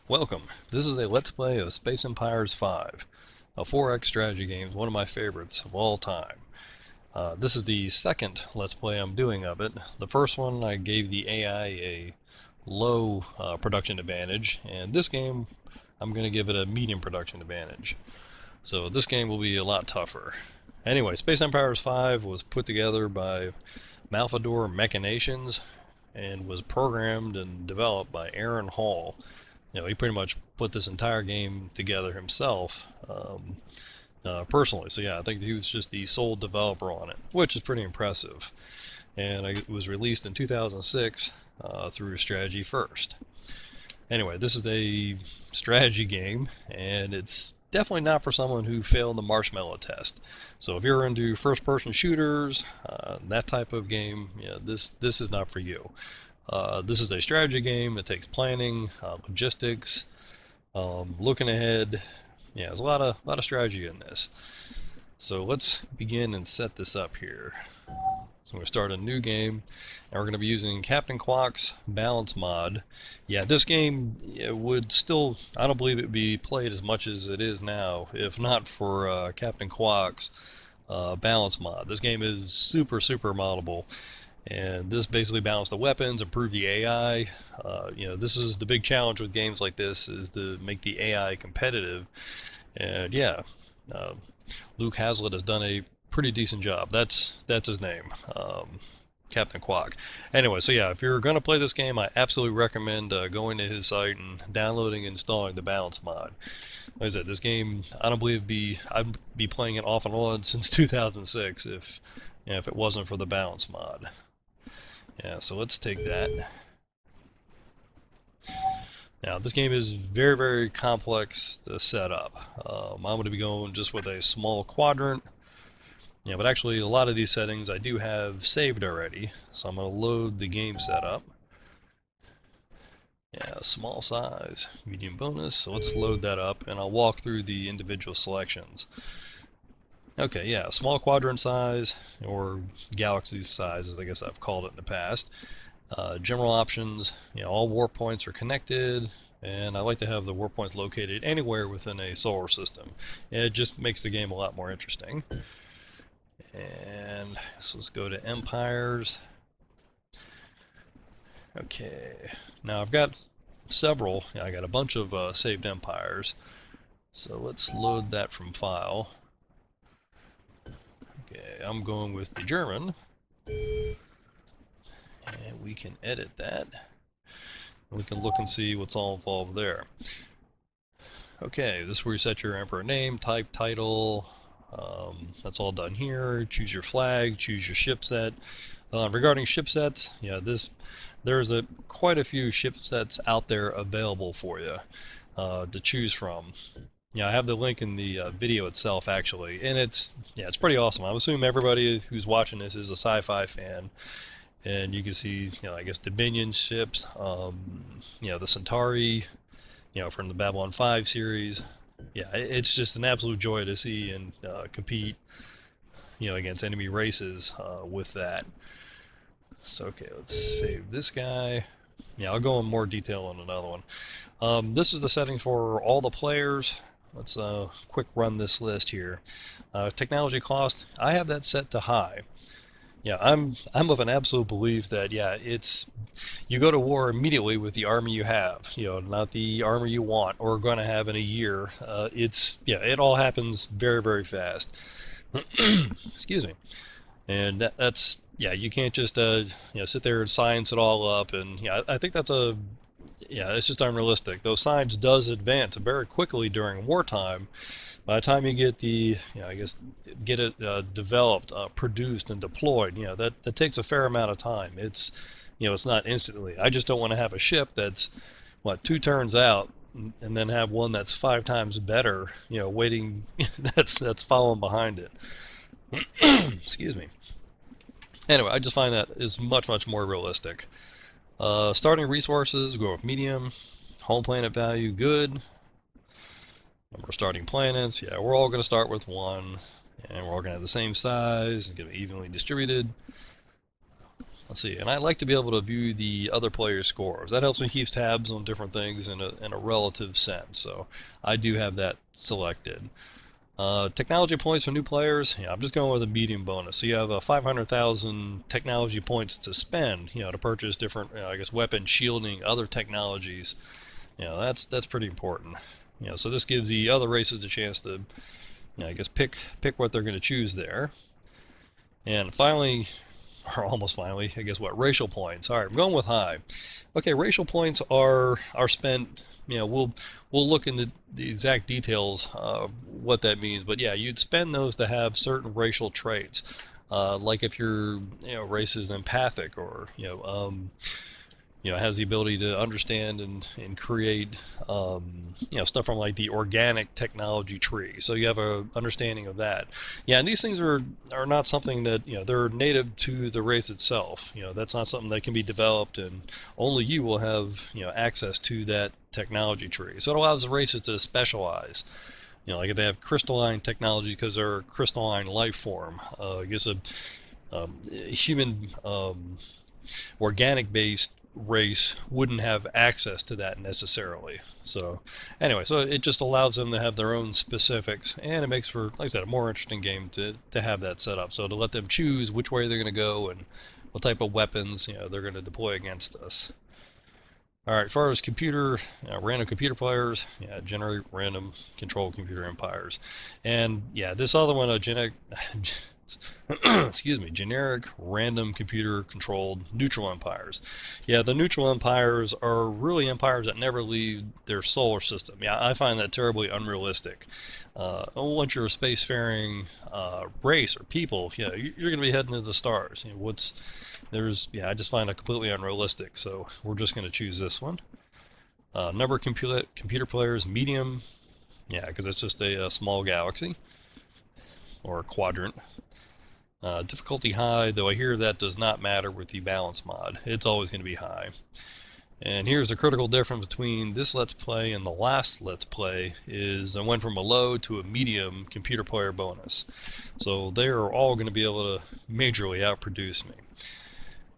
Welcome. This is a Let's Play of Space Empires 5, a 4X strategy game, one of my favorites of all time. This is the second Let's Play I'm doing of it. The first one I gave the AI a low production advantage, and this game I'm going to give it a medium production advantage. So this game will be a lot tougher. Anyway, Space Empires 5 was put together by Malfador Machinations and was programmed and developed by Aaron Hall. He pretty much put this entire game together himself personally. So yeah, I think he was just the sole developer on it, which is pretty impressive. And it was released in 2006 through Strategy First. Anyway, this is a strategy game, and it's definitely not for someone who failed the marshmallow test. So if you're into first-person shooters, that type of game, yeah, this is not for you. This is a strategy game that takes planning, logistics, looking ahead. Yeah, there's a lot of strategy in this. So let's begin and set this up here. So we're going to start a new game, and we're going to be using Captain Kwok's balance mod. Yeah, this game would still, I don't believe it would be played as much as it is now, if not for Captain Kwok's balance mod. This game is super moddable. And this basically balanced the weapons, improved the AI. This is the big challenge with games like this, is to make the AI competitive. And yeah, Luke Hazlett has done a pretty decent job. That's his name, Captain Kwok. Anyway, so yeah, if you're going to play this game, I absolutely recommend going to his site and downloading and installing the balance mod. Like I said, this game, I don't believe I'd be playing it off and on since 2006 if it wasn't for the balance mod. Yeah, so let's take that. Now, this game is very complex to set up. I'm going to be going just with a small quadrant. Yeah, but actually a lot of these settings I do have saved already. So I'm going to load the game setup. Yeah, small size, medium bonus. So let's load that up, and I'll walk through the individual selections. Okay, yeah, small quadrant size, or galaxy size, as I guess I've called it in the past. General options, all warp points are connected, and I like to have the warp points located anywhere within a solar system. It just makes the game a lot more interesting. And so let's go to empires. Okay, now I've got several. I got a bunch of saved empires. So let's load that from file. Okay, I'm going with the German. And we can edit that. We can look and see what's all involved there. Okay, this is where you set your emperor name, type, title. That's all done here. Choose your flag, choose your ship set. Regarding ship sets, yeah, there's quite a few ship sets out there available for you to choose from. Yeah, I have the link in the video itself, actually, and it's pretty awesome. I assume everybody who's watching this is a sci-fi fan, and you can see, I guess Dominion ships, the Centauri, from the Babylon 5 series. Yeah, it's just an absolute joy to see and compete, against enemy races with that. So okay, let's save this guy. Yeah, I'll go in more detail on another one. This is the setting for all the players. Let's quick run this list here. Technology cost, I have that set to high. Yeah, I'm of an absolute belief that you go to war immediately with the army you have, not the army you want or are going to have in a year. It all happens very fast. Excuse me. And that's you can't just sit there and science it all up, and I think that's it's just unrealistic. Those science does advance very quickly during wartime. By the time you get get it developed, produced, and deployed, that takes a fair amount of time. It's not instantly. I just don't want to have a ship that's 2 turns out, and then have one that's 5 times better, waiting, that's following behind it. Excuse me. Anyway, I just find that is much more realistic. Starting resources, go with medium. Home planet value, good. We're starting planets, we're all going to start with 1, and we're all going to have the same size and get it evenly distributed. let's see, and I like to be able to view the other player's scores. That helps me keep tabs on different things in a relative sense. So I do have that selected. Technology points for new players. Yeah, I'm just going with a medium bonus. So you have 500,000 technology points to spend, to purchase different, I guess, weapon shielding, other technologies. That's pretty important. So this gives the other races a chance to, I guess, pick what they're going to choose there. And finally, or almost finally, I guess what, racial points. All right, I'm going with high. Okay, racial points are spent. We'll look into the exact details of what that means, but yeah, you'd spend those to have certain racial traits, like if your race is empathic, or has the ability to understand and create stuff from like the organic technology tree. So you have a understanding of that. Yeah, and these things are not something that they're native to the race itself. That's not something that can be developed, and only you will have access to that technology tree. So it allows the races to specialize. Like if they have crystalline technology because they're a crystalline life form. I guess a human organic based race wouldn't have access to that necessarily. So anyway, so it just allows them to have their own specifics, and it makes for, like I said, a more interesting game to have that set up. So to let them choose which way they're going to go and what type of weapons they're going to deploy against us. All right, as far as computer, random computer players, generate random control computer empires. And yeah, this other one, excuse me, generic random computer controlled neutral empires. Yeah, the neutral empires are really empires that never leave their solar system. Yeah, I find that terribly unrealistic. Once you're a spacefaring race or people, you're going to be heading to the stars. I just find it completely unrealistic. So we're just going to choose this one. Number of computer players, medium. Yeah, because it's just a small galaxy or a quadrant. Difficulty high, though I hear that does not matter with the balance mod. It's always going to be high. And here's the critical difference between this Let's Play and the last Let's Play is I went from a low to a medium computer player bonus. So they're all going to be able to majorly outproduce me.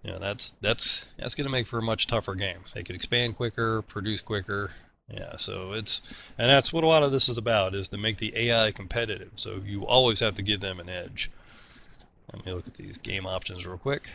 That's going to make for a much tougher game. They could expand quicker, produce quicker. Yeah, so and that's what a lot of this is about, is to make the AI competitive. So you always have to give them an edge. Let me look at these game options real quick.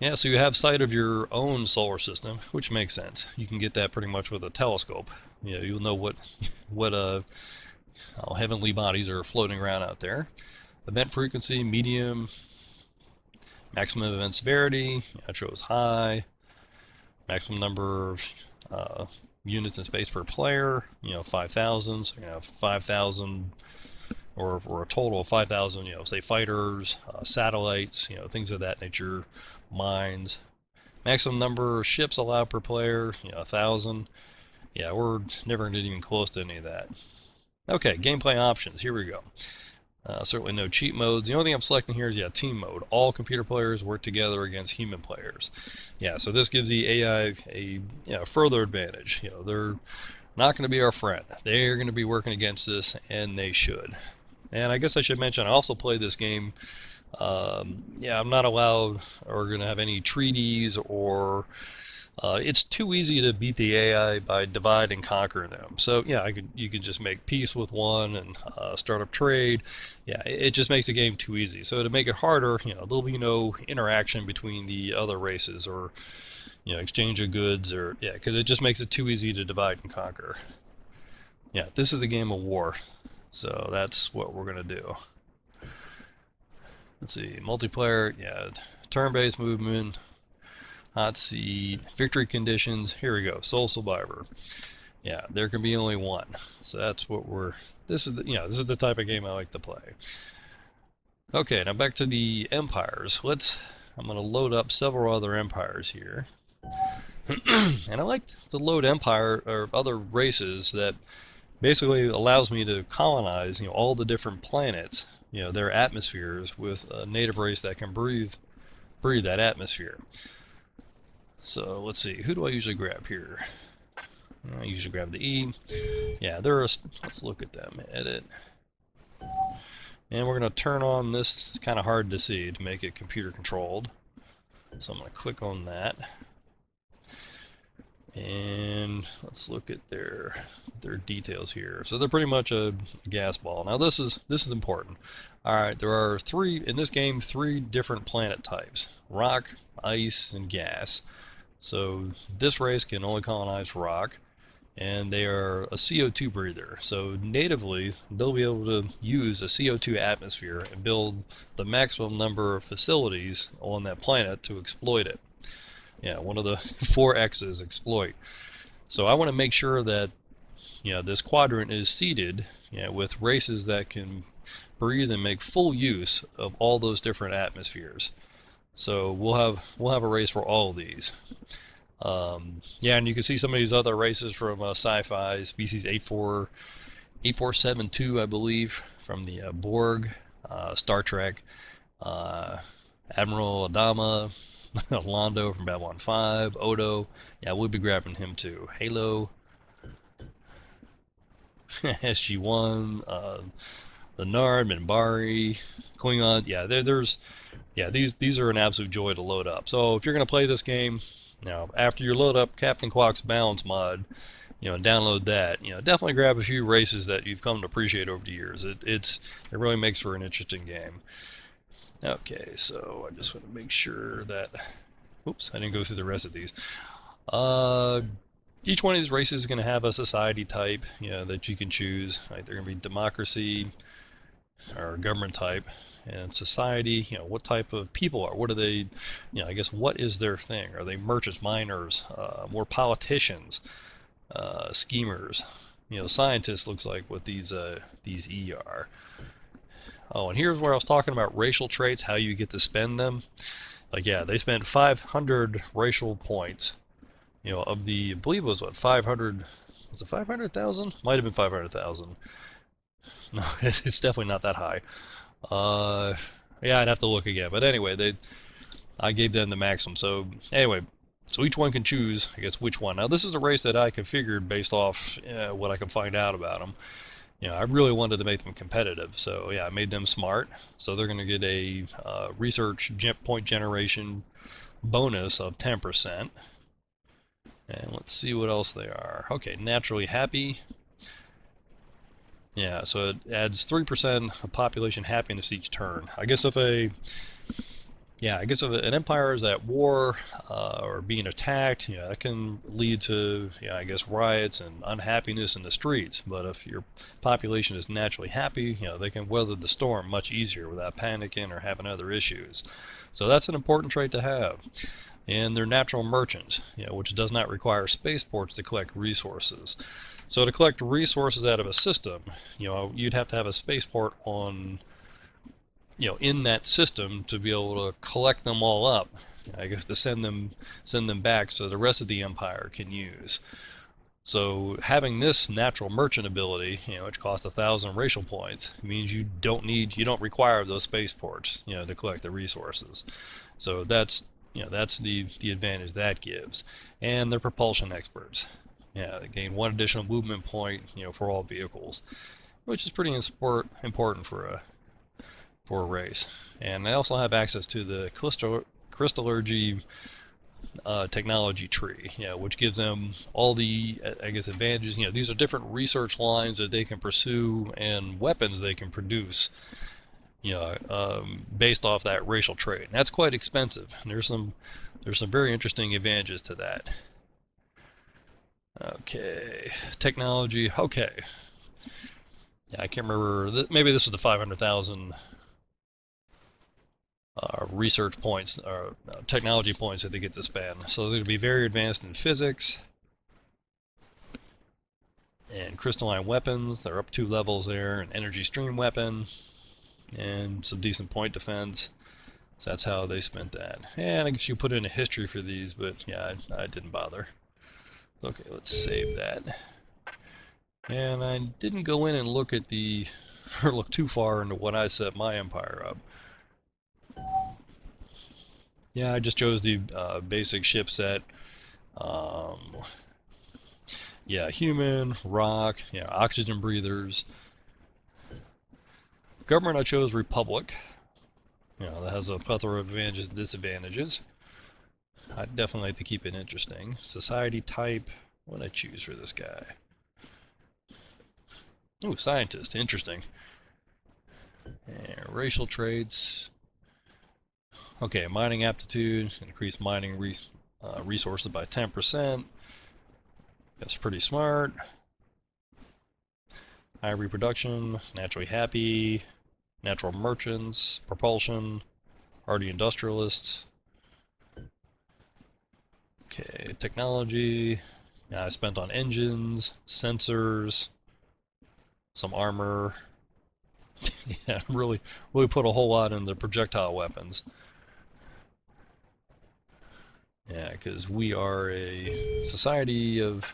Yeah, so you have sight of your own solar system, which makes sense. You can get that pretty much with a telescope. You'll know what heavenly bodies are floating around out there. Event frequency, medium. Maximum event severity, I chose high. Maximum number of units in space per player, 5,000. So you're going to have 5,000, or a total of 5,000, say fighters, satellites, things of that nature, mines. Maximum number of ships allowed per player, 1,000. Yeah, we're never going to get even close to any of that. Okay, gameplay options. Here we go. Certainly no cheat modes. The only thing I'm selecting here is team mode. All computer players work together against human players. Yeah, so this gives the AI a further advantage. They're not going to be our friend. They're going to be working against us, and they should. And I guess I should mention I also play this game. I'm not allowed or going to have any treaties, or it's too easy to beat the AI by divide and conquer them. So you could just make peace with one and start up trade. Yeah, it just makes the game too easy. So to make it harder, there'll be no interaction between the other races, or exchange of goods, or because it just makes it too easy to divide and conquer. Yeah, this is a game of war, so that's what we're gonna do. Let's see, multiplayer. Yeah, turn-based movement. Hot seat, victory conditions. Here we go. Sole survivor. Yeah, there can be only one. So that's what this is the type of game I like to play. Okay, now back to the empires. I'm going to load up several other empires here. And I like to load empire or other races that basically allows me to colonize, all the different planets, their atmospheres, with a native race that can breathe that atmosphere. So let's see, who do I usually grab here? I usually grab the E. Yeah, let's look at them. Edit. And we're going to turn on this, it's kind of hard to see, to make it computer controlled. So I'm going to click on that. And let's look at their details here. So they're pretty much a gas ball. Now this is important. All right, there are in this game 3 different planet types: rock, ice, and gas. So this race can only colonize rock, and they are a CO2 breather. So natively, they'll be able to use a CO2 atmosphere and build the maximum number of facilities on that planet to exploit it. Yeah, one of the 4 X's, exploit. So I want to make sure that this quadrant is seeded with races that can breathe and make full use of all those different atmospheres. So we'll have a race for all of these. Yeah, and you can see some of these other races from sci-fi, species 8472, I believe, from the Borg, Star Trek, Admiral Adama, Londo from Babylon 5, Odo. Yeah, we'll be grabbing him too. Halo, SG-1, the Nard, Minbari, Klingon. Yeah, these are an absolute joy to load up. So if you're going to play this game, now after you load up Captain Kwok's balance mod, and download that, definitely grab a few races that you've come to appreciate over the years. It really makes for an interesting game. Okay, so I just want to make sure that, oops, I didn't go through the rest of these. Each one of these races is going to have a society type, that you can choose. Like they're going to be democracy or government type, and society, what type of people are. What are they? I guess what is their thing? Are they merchants, miners, more politicians, schemers? Scientists looks like what these E are. Oh, and here's where I was talking about racial traits, how you get to spend them. Like, yeah, they spent 500 racial points. Of the, I believe it was what, 500, was it 500,000? Might have been 500,000. No, it's definitely not that high. Yeah, I'd have to look again. But anyway, I gave them the maximum. So anyway, so each one can choose, I guess, which one. Now this is a race that I configured based off what I could find out about them. I really wanted to make them competitive, so yeah, I made them smart. So they're going to get a research point generation bonus of 10%. And let's see what else they are. Okay, naturally happy. Yeah, so it adds 3% of population happiness each turn. I guess if an empire is at war or being attacked, that can lead to, I guess, riots and unhappiness in the streets. But if your population is naturally happy, they can weather the storm much easier without panicking or having other issues. So that's an important trait to have. And they're natural merchants, which does not require spaceports to collect resources. So to collect resources out of a system, you'd have to have a spaceport on, in that system to be able to collect them all up. I guess to send them back so the rest of the empire can use. So having this natural merchant ability, which costs 1,000 racial points, means you don't require those spaceports, to collect the resources. So that's the advantage that gives. And they're propulsion experts. Yeah, they gain 1 additional movement point, for all vehicles, which is pretty important for a race. And they also have access to the crystallurgy technology tree, which gives them all the, I guess, advantages. These are different research lines that they can pursue and weapons they can produce, based off that racial trait. And that's quite expensive. And there's some very interesting advantages to that. Okay, technology. Okay, yeah, I can't remember. Maybe this was the 500,000 research points or technology points that they get to spend. So they're going to be very advanced in physics and crystalline weapons. They're up 2 levels there. An energy stream weapon and some decent point defense. So that's how they spent that. And I guess you put in a history for these, but yeah, I didn't bother. Okay, let's save that. And I didn't go in and look at or look too far into what I set my empire up. Yeah, I just chose the basic ship set. Yeah, human, rock, oxygen breathers. Government I chose Republic. You know, that has a plethora of advantages and disadvantages. I'd definitely like to keep it interesting. Society type, what would I choose for this guy? Ooh, scientist, interesting. And racial traits. Okay, mining aptitude, increase mining resources by 10%. That's pretty smart. High reproduction, naturally happy, natural merchants, propulsion, hardy industrialists. Okay, technology. Yeah, I spent on engines, sensors, some armor. Yeah, really put a whole lot in the projectile weapons. Yeah, because we are a society of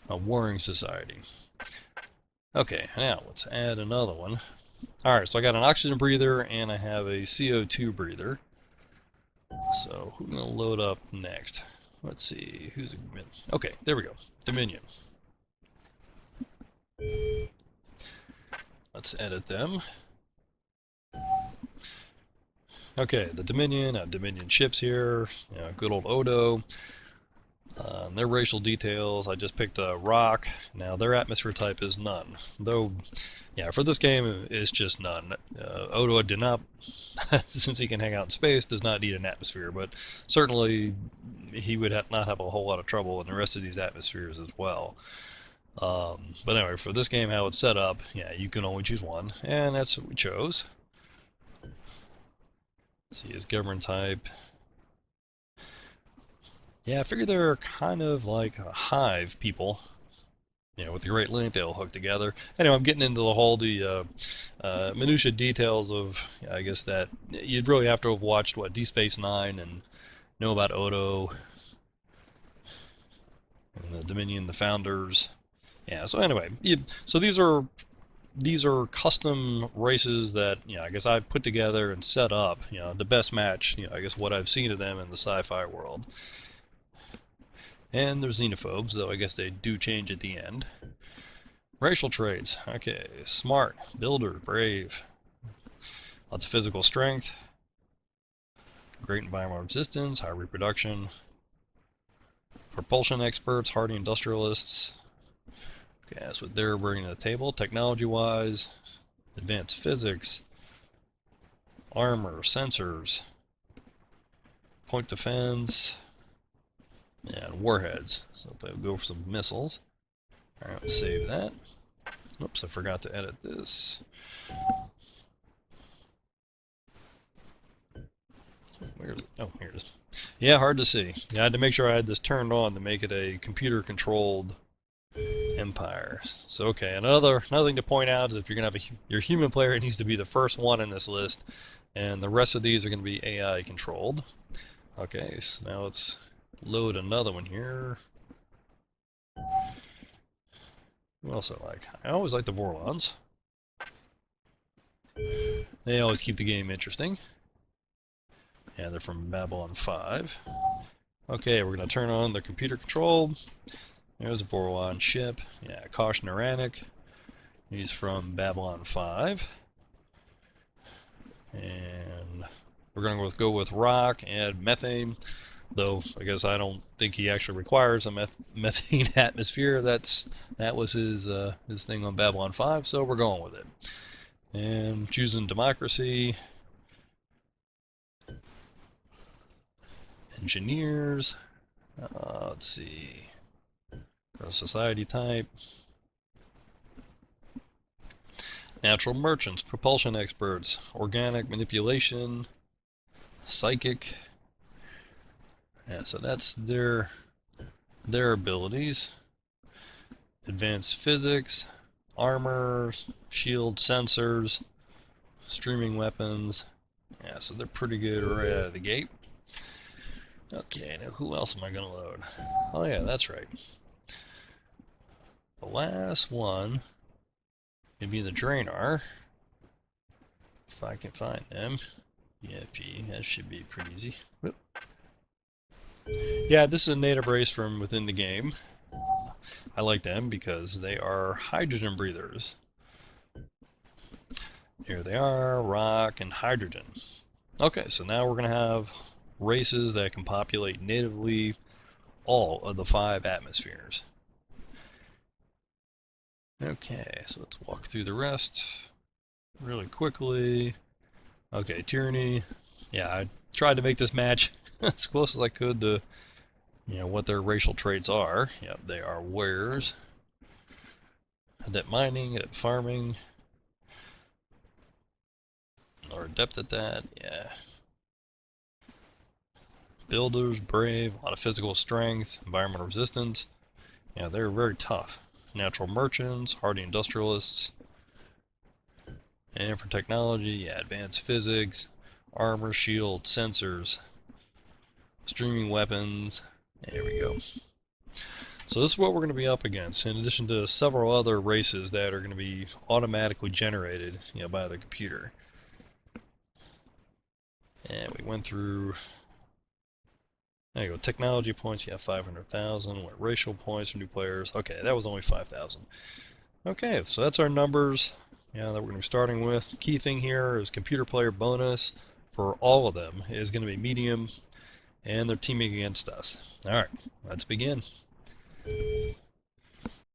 a warring society. Okay, now let's add another one. Alright, so I got an oxygen breather and I have a CO2 breather. So who's going to load up next? Let's see, who's okay, there we go. Dominion. Let's edit them. Okay, the Dominion, Dominion ships here, you know, good old Odo. Their racial details, I just picked a rock. Now their atmosphere type is none. Though, yeah, for this game, it's just none. Odo did not, since he can hang out in space, does not need an atmosphere, but certainly he would not have a whole lot of trouble in the rest of these atmospheres as well. But anyway, for this game, how it's set up, yeah, you can only choose one, and that's what we chose. See his government type. Yeah, I figure they're kind of like a hive people. You know, with the Great Link, they'll hook together. Anyway, I'm getting into the whole minutia details of, I guess that you'd really have to have watched what Deep Space Nine and know about Odo and the Dominion, the founders. Yeah. So anyway, so these are custom races that, you know, I guess I've put together and set up, you know, the best match, you know, I guess what I've seen of them in the sci-fi world. And they're xenophobes, though I guess they do change at the end. Racial traits. Okay, smart, builder, brave. Lots of physical strength. Great environmental resistance, high reproduction. Propulsion experts, hardy industrialists. Okay, that's what they're bringing to the table. Technology-wise, advanced physics, armor, sensors, point defense, and warheads. So if I go for some missiles. Alright, let's save that. Oops, I forgot to edit this. Where is it? Oh, here it is. Yeah, hard to see. Yeah, I had to make sure I had this turned on to make it a computer-controlled empire. So, okay, another thing to point out is if you're going to have your human player, it needs to be the first one in this list, and the rest of these are going to be AI-controlled. Okay, so now let's load another one here. Who else I like? I always like the Vorlons. They always keep the game interesting. Yeah, they're from Babylon 5. Okay, we're going to turn on the computer control. There's a Vorlon ship. Yeah, Kosh Naranik. He's from Babylon 5. And we're going to go with rock and methane. Though I guess I don't think he actually requires a methane atmosphere. That was his thing on Babylon 5, so we're going with it. And choosing democracy, engineers. Let's see, society type, natural merchants, propulsion experts, organic manipulation, psychic. Yeah, so that's their abilities. Advanced physics, armor, shield, sensors, streaming weapons. Yeah, so they're pretty good right out of the gate. Okay, now who else am I going to load? Oh yeah, that's right. The last one would be the Draenor. If I can find them. Yeah, that should be pretty easy. Whoop. Yeah, this is a native race from within the game. I like them because they are hydrogen breathers. Here they are, rock and hydrogen. Okay, so now we're going to have races that can populate natively all of the 5 atmospheres. Okay, so let's walk through the rest really quickly. Okay, tyranny. Yeah, I tried to make this match as close as I could to, what their racial traits are. Yep, they are wares. Adept mining, adept farming. Or adept at that, yeah. Builders, brave, a lot of physical strength, environmental resistance. Yeah, they're very tough. Natural merchants, hardy industrialists. And for technology, yeah, advanced physics, armor, shield, sensors, streaming weapons. There we go. So this is what we're going to be up against, in addition to several other races that are going to be automatically generated, by the computer. And we went through. There you go. Technology points, yeah, 500,000. What racial points for new players? Okay, that was only 5,000. Okay, so that's our numbers. That we're going to be starting with. Key thing here is computer player bonus for all of them is going to be medium, and they're teaming against us. All right, let's begin.